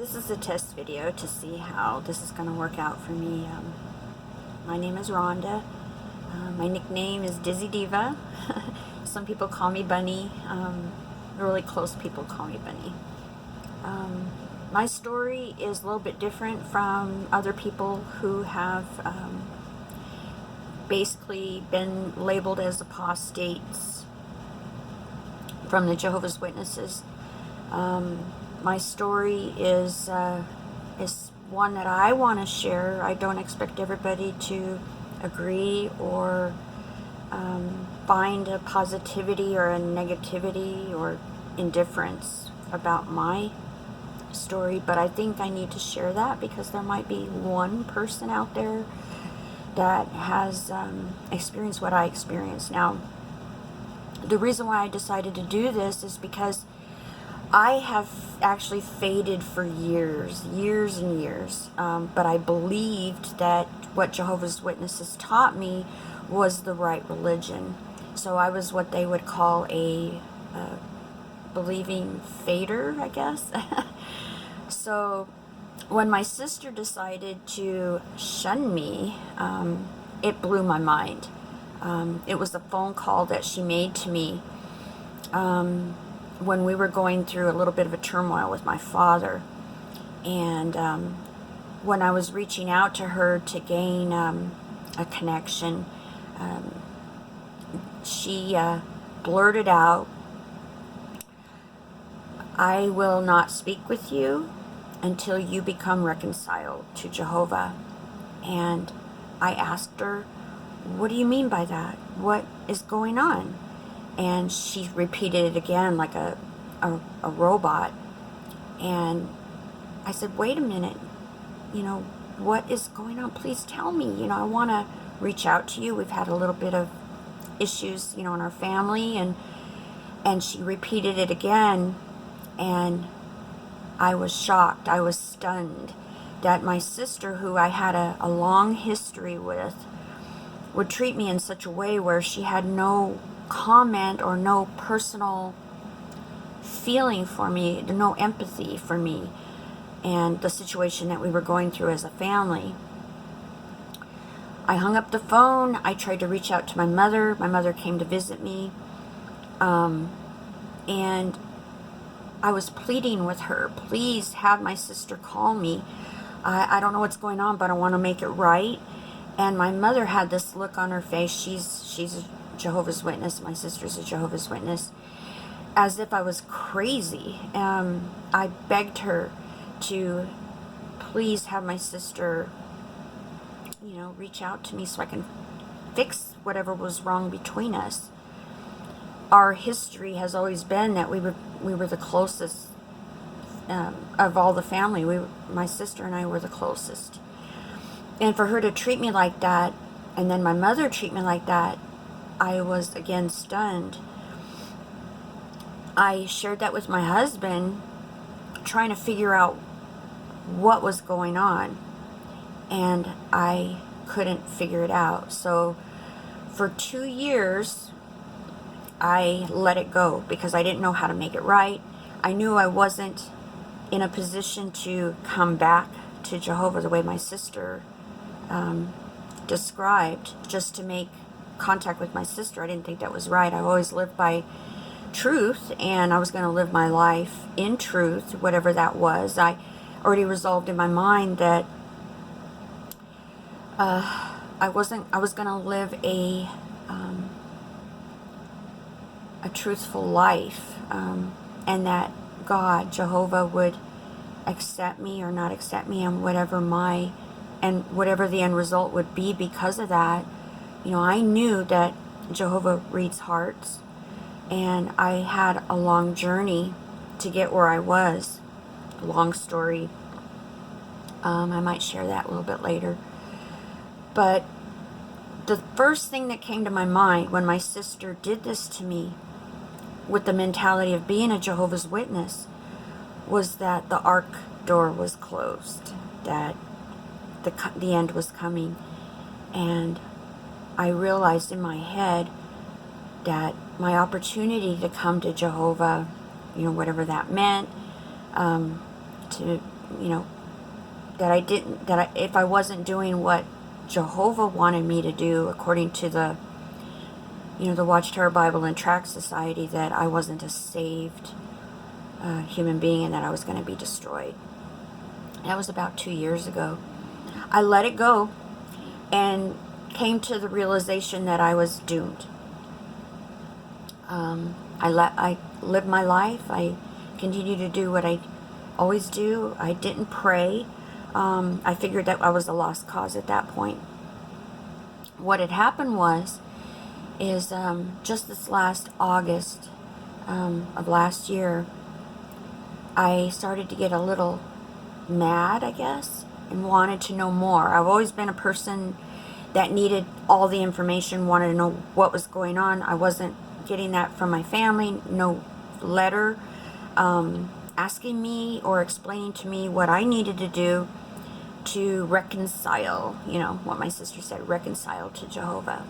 This is a test video to see how this is going to work out for me. My name is Rhonda. My nickname is Dizzy Diva. Some people call me Bunny. Really close people call me Bunny. My story is a little bit different from other people who have basically been labeled as apostates from the Jehovah's Witnesses. My story is one that I want to share. I don't expect everybody to agree or find a positivity or a negativity or indifference about my story, but I think I need to share that because there might be one person out there that has experienced what I experienced. Now, the reason why I decided to do this is because I have actually faded for years and years, but I believed that what Jehovah's Witnesses taught me was the right religion. So I was what they would call a believing fader, I guess. So when my sister decided to shun me, it blew my mind. It was a phone call that she made to me when we were going through a little bit of a turmoil with my father. And when I was reaching out to her to gain a connection, she blurted out, "I will not speak with you until you become reconciled to Jehovah." And I asked her, "What do you mean by that? What is going on?" And she repeated it again like a robot. And I said, "Wait a minute, what is going on? Please tell me. I want to reach out to you. We've had a little bit of issues, in our family." And she repeated it again, and I was shocked. I was stunned that my sister, who I had a long history with, would treat me in such a way where she had no comment or no personal feeling for me, no empathy for me and the situation that we were going through as a family. I hung up the phone. I tried to reach out to my mother. My mother came to visit me, and I was pleading with her, "Please have my sister call me. I don't know what's going on, but I want to make it right." And my mother had this look on her face. She's a Jehovah's Witness. My sister's a Jehovah's Witness. As if I was crazy. I begged her to please have my sister, reach out to me so I can fix whatever was wrong between us. Our history has always been that we were the closest of all the family. My sister and I were the closest. And for her to treat me like that, and then my mother treat me like that, I was again stunned. I shared that with my husband, trying to figure out what was going on, and I couldn't figure it out. So for 2 years, I let it go because I didn't know how to make it right. I knew I wasn't in a position to come back to Jehovah the way my sister described, just to make contact with my sister. I didn't think that was right. I've always lived by truth, and I was going to live my life in truth, whatever that was. I already resolved in my mind that I was going to live a truthful life, and that God, Jehovah, would accept me or not accept me, and whatever the end result would be because of that. I knew that Jehovah reads hearts, and I had a long journey to get where I was. Long story. I might share that a little bit later. But the first thing that came to my mind when my sister did this to me, with the mentality of being a Jehovah's Witness, was that the ark door was closed, that the end was coming. And I realized in my head that my opportunity to come to Jehovah, whatever that meant, to you know, if I wasn't doing what Jehovah wanted me to do according to the, you know, the Watchtower Bible and Tract Society, that I wasn't a saved human being and that I was going to be destroyed. That was about 2 years ago. I let it go and came to the realization that I was doomed. I lived my life. I continued to do what I always do. I didn't pray. I figured that I was a lost cause at that point. What had happened is just this last August of last year, I started to get a little mad, I guess, and wanted to know more. I've always been a person that needed all the information, wanted to know what was going on. I wasn't getting that from my family, no letter asking me or explaining to me what I needed to do to reconcile, you know, what my sister said, reconcile to Jehovah.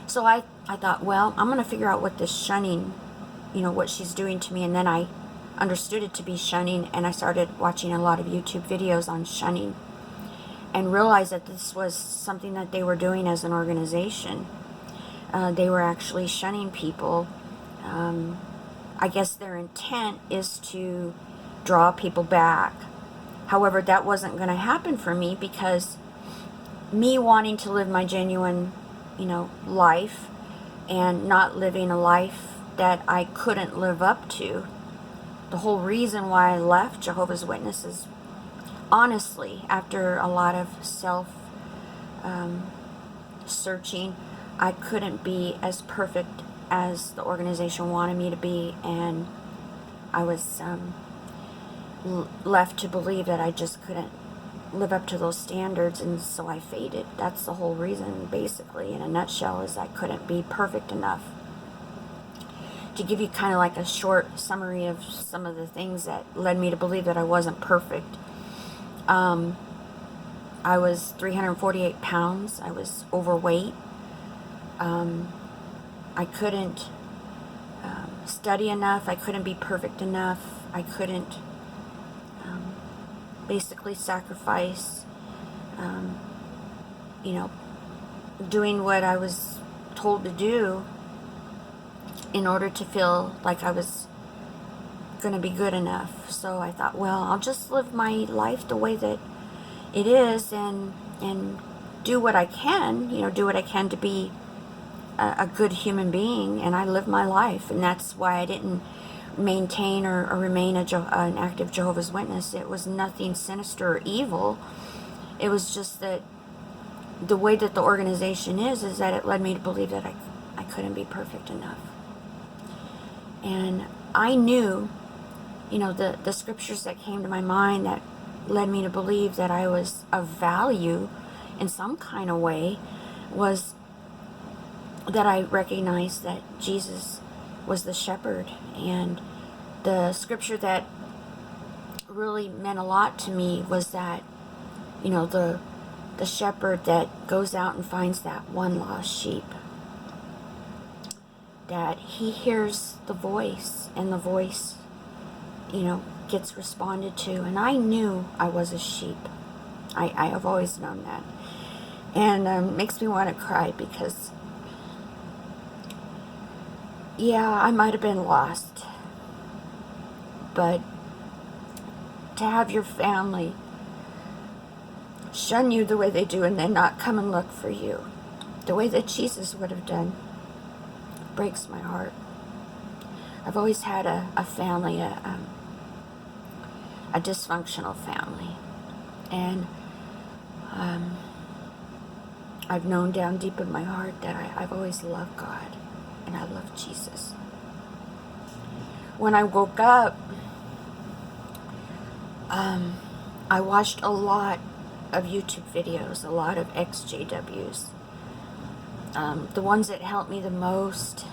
So I thought, well, I'm going to figure out what this shunning, you know, what she's doing to me. And then I understood it to be shunning, and I started watching a lot of YouTube videos on shunning and realized that this was something that they were doing as an organization. They were actually shunning people. I guess their intent is to draw people back. However, that wasn't going to happen for me, because me wanting to live my genuine, you know, life and not living a life that I couldn't live up to. The whole reason why I left Jehovah's Witnesses, honestly, after a lot of self-searching, I couldn't be as perfect as the organization wanted me to be, and I was left to believe that I just couldn't live up to those standards, and so I faded. That's the whole reason, basically, in a nutshell, is I couldn't be perfect enough. To give you kind of like a short summary of some of the things that led me to believe that I wasn't perfect. I was 348 pounds. I was overweight. I couldn't study enough. I couldn't be perfect enough. I couldn't basically sacrifice, you know, doing what I was told to do in order to feel like I was going to be good enough. So I thought, well, I'll just live my life the way that it is, and do what I can, you know, do what I can to be a good human being. And I lived my life, and that's why I didn't maintain or remain an active Jehovah's Witness. It was nothing sinister or evil. It was just that the way that the organization is that it led me to believe that I couldn't be perfect enough. And I knew, you know, the scriptures that came to my mind that led me to believe that I was of value in some kind of way was that I recognized that Jesus was the shepherd. And the scripture that really meant a lot to me was that, you know, the shepherd that goes out and finds that one lost sheep, that he hears the voice, and the voice, you know, gets responded to. And I knew I was a sheep. I have always known that. And makes me want to cry, because yeah, I might have been lost, but to have your family shun you the way they do and then not come and look for you the way that Jesus would have done breaks my heart. I've always had a family, a dysfunctional family, and I've known down deep in my heart that I've always loved God, and I love Jesus. When I woke up, I watched a lot of YouTube videos, a lot of XJWs. The ones that helped me the most,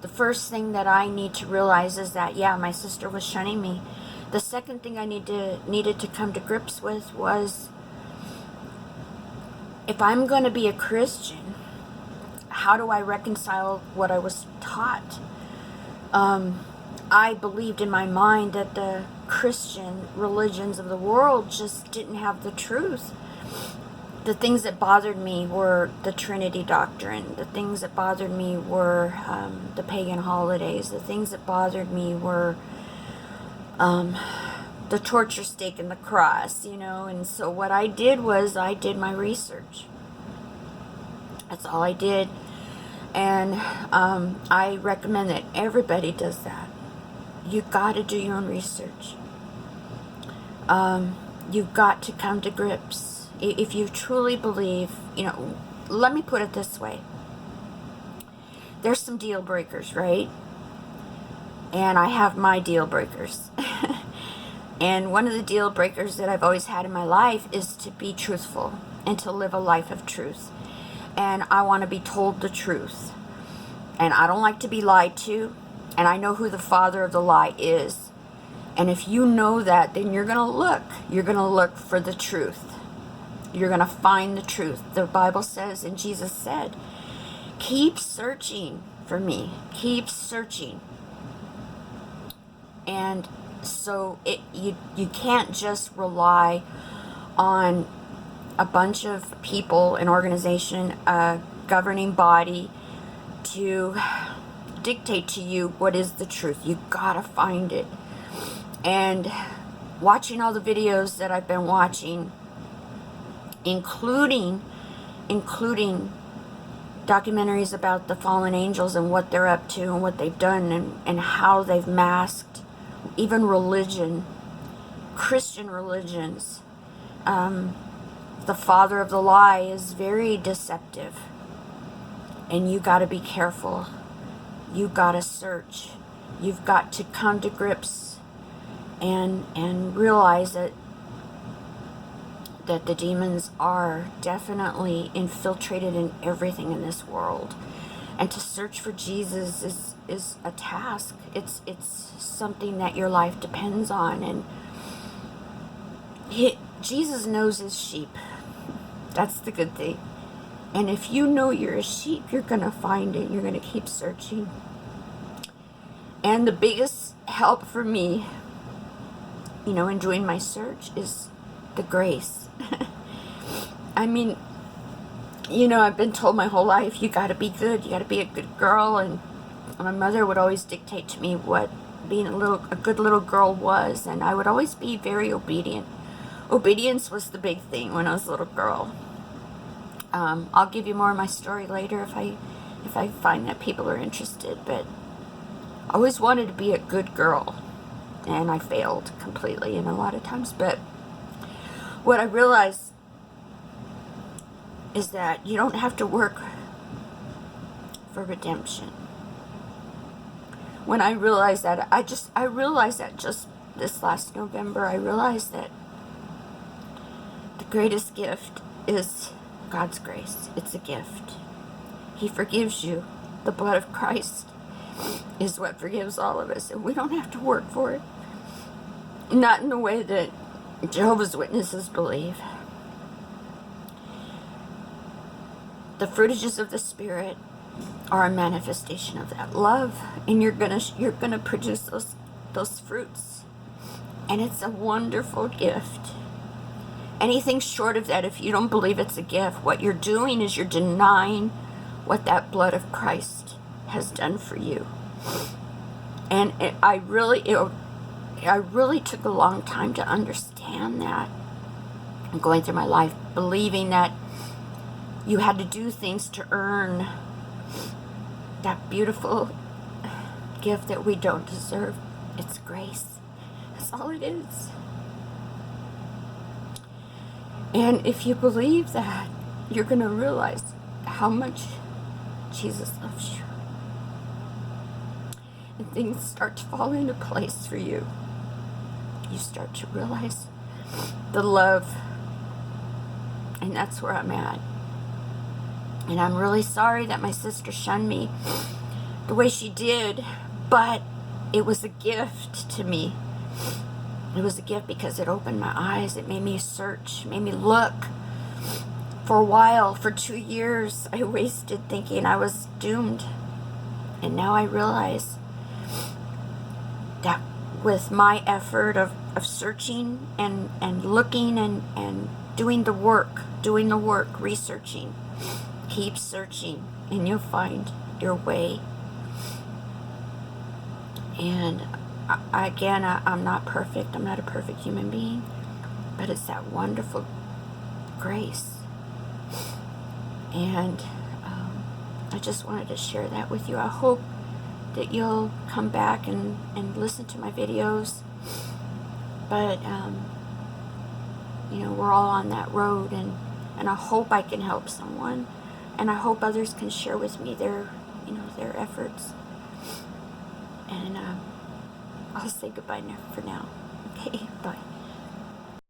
the first thing that I need to realize is that, yeah, my sister was shunning me. The second thing I needed to come to grips with was, if I'm going to be a Christian, how do I reconcile what I was taught? I believed in my mind that the Christian religions of the world just didn't have the truth. The things that bothered me were the Trinity doctrine. The things that bothered me were the pagan holidays. The things that bothered me were the torture stake and the cross, you know. And so what I did was I did my research. That's all I did. And I recommend that everybody does that. You got to do your own research. You've got to come to grips. If you truly believe, you know, let me put it this way. There's some deal breakers, right? And I have my deal breakers. And one of the deal breakers that I've always had in my life is to be truthful and to live a life of truth. And I want to be told the truth. And I don't like to be lied to. And I know who the father of the lie is. And if you know that, then you're going to look. You're going to look for the truth. You're going to find the truth. The Bible says, and Jesus said, keep searching for me. Keep searching. And so you can't just rely on a bunch of people, an organization, a governing body to dictate to you what is the truth. You gotta find it. And watching all the videos that I've been watching, including documentaries about the fallen angels and what they're up to and what they've done and how they've masked even religion, Christian religions. The father of the lie is very deceptive. And you got to be careful. You got to search. You've got to come to grips and realize that the demons are definitely infiltrated in everything in this world. And to search for Jesus is a task. It's something that your life depends on. And Jesus knows his sheep. That's the good thing. And if you know you're a sheep, you're going to find it. You're going to keep searching. And the biggest help for me, you know, in doing my search is the grace. I mean, you know, I've been told my whole life, you got to be good. You got to be a good girl. And my mother would always dictate to me what being a good little girl was. And I would always be very obedient. Obedience was the big thing when I was a little girl. I'll give you more of my story later if I find that people are interested. But I always wanted to be a good girl, and I failed completely in a lot of times. But what I realized is that you don't have to work for redemption. When I realized that, I realized that just this last November, I realized that the greatest gift is God's grace. It's a gift. He forgives you. The blood of Christ is what forgives all of us, and we don't have to work for it. Not in the way that Jehovah's Witnesses believe. The fruitages of the Spirit are a manifestation of that love, and you're gonna produce those fruits, and it's a wonderful gift. Anything short of that, if you don't believe it's a gift, what you're doing is you're denying what that blood of Christ has done for you. And I really took a long time to understand that. I'm going through my life believing that you had to do things to earn that beautiful gift that we don't deserve. It's grace. That's all it is. And if you believe that, you're going to realize how much Jesus loves you. And things start to fall into place for you. You start to realize the love. And that's where I'm at. And I'm really sorry that my sister shunned me the way she did. But it was a gift to me. It was a gift because it opened my eyes. It made me search, made me look. For a while, for 2 years, I wasted thinking I was doomed. And now I realize with my effort of searching and looking and doing the work, researching. Keep searching and you'll find your way. And I'm not perfect. I'm not a perfect human being, but it's that wonderful grace. And I just wanted to share that with you. I hope that you'll come back and listen to my videos. But, we're all on that road, and I hope I can help someone. And I hope others can share with me their efforts. And I'll say goodbye for now. Okay, bye.